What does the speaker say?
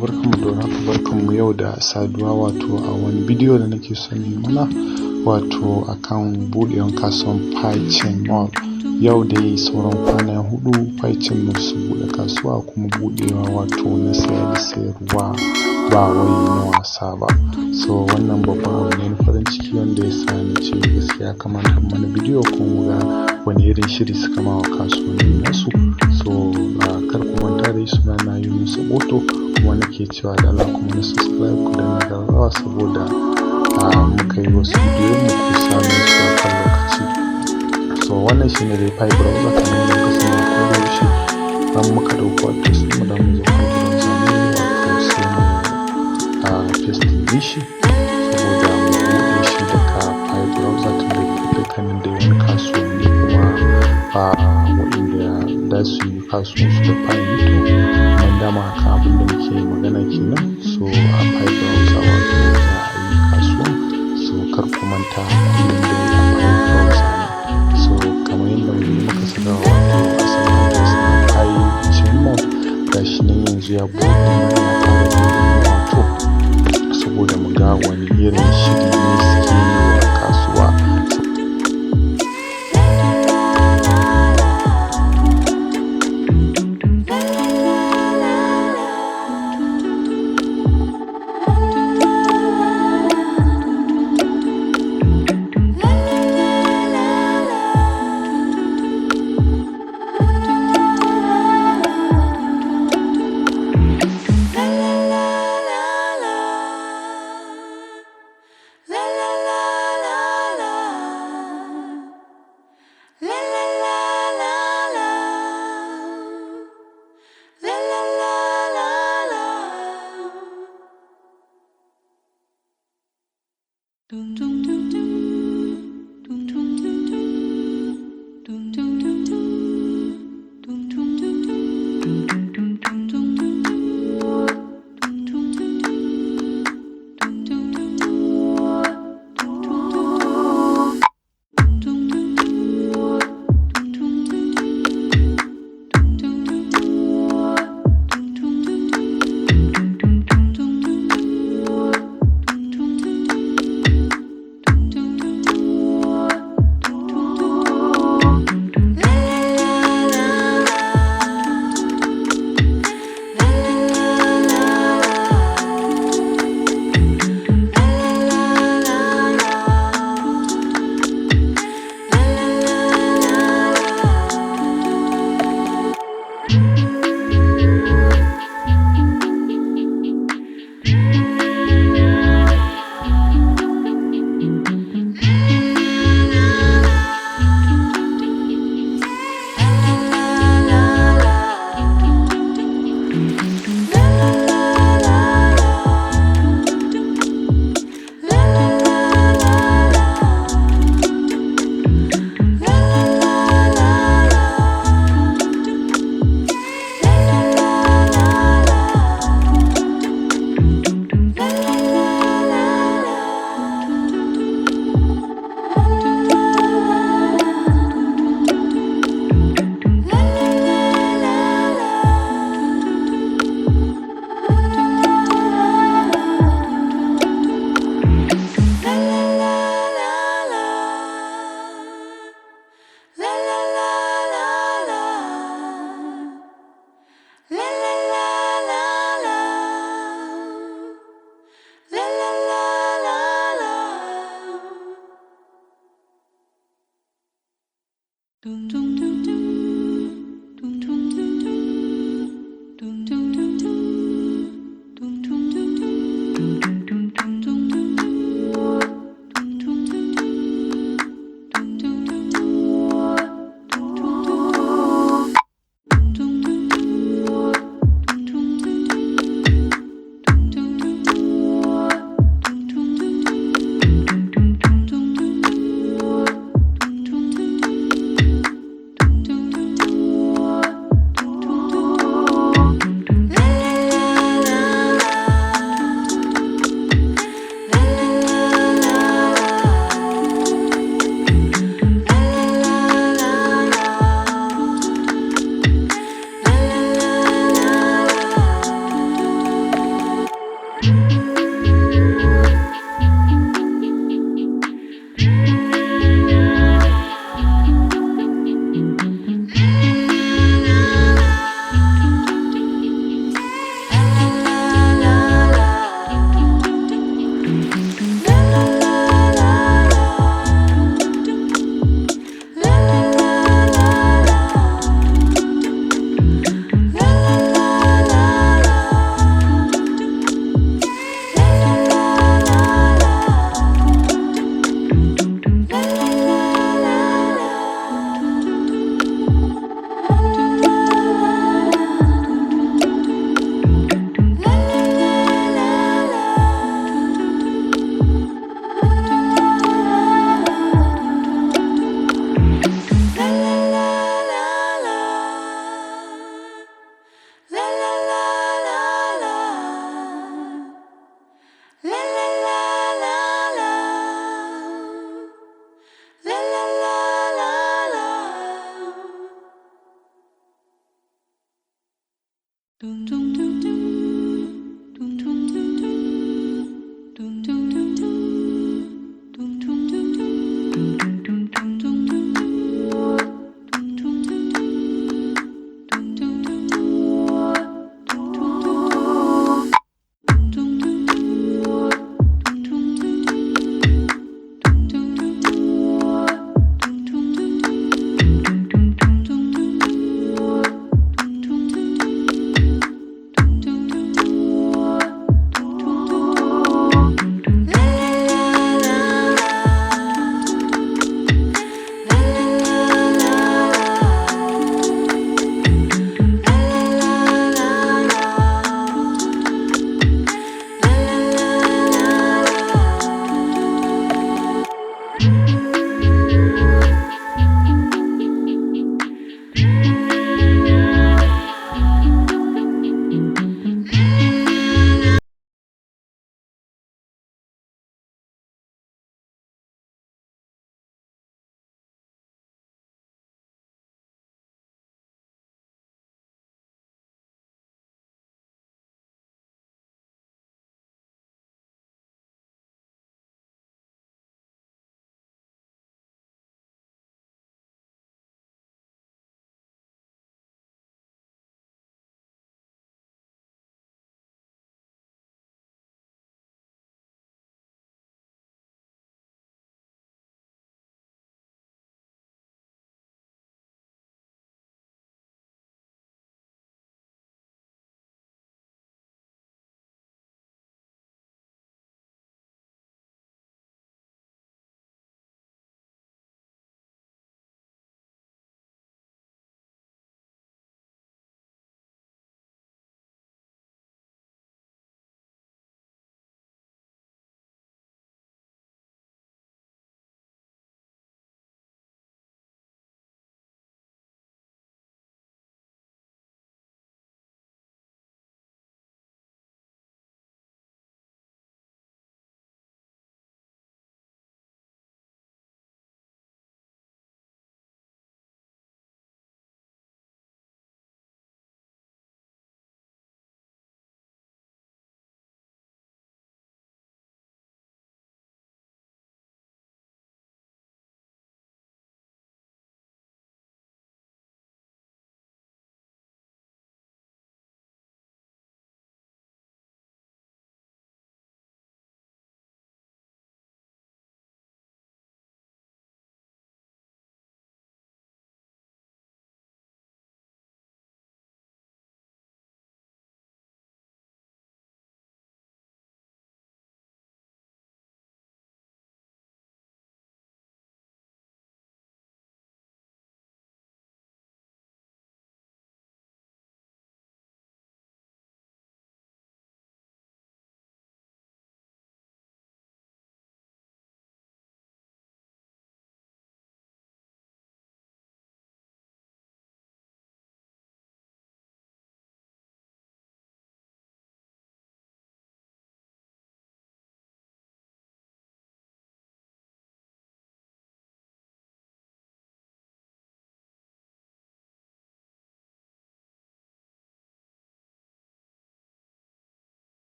barkanmu da warhaka, barkanmu yau da saduwa wato a wani bidiyo da nake son yi mana wato akan buɗewan kasuwan Paichain Mall. Yau dai sauran kwana 4 Paichain Mall su buɗe kasuwa kuma buɗewa wato na saya da sayarwa ba wai na wasa ba. So wannan babban abu ne na farin ciki wanda ya sa ni ce gaskiya kamata mana bidiyo kuma ga wani irin shiri suka ma wa kasuwannin nasu. So kar ku manta dai sunana Yunusa Boto kuma nake cewa da Allah kuma na subscribe ku danna ƙararrawa saboda muka yi wasu bidiyon mu ku same su a kan lokaci. So wannan shine dai Pi browser kamar yadda kuka sani ko da yaushe dan muka ɗauko address mu da mu zo kan gidan zane wato sai mu paste shi saboda mu buɗe shi daga Pi browser tun da dukkanin da wani kasuwanni kuma waɗanda za su yi kasuwanci da Pi ne to dama haka abin da muke magana kenan. So a Pi browser wato za a yi kasuwa, so kar ku manta kullum dai a Pi browser ne. So kamar yadda muka saka wato asalin address na Paichain Mall gashi nan yanzu ya buɗe mana ya fara buɗe mana wato saboda mu ga wani irin shiri ne suke yi wa kasuwa. Dum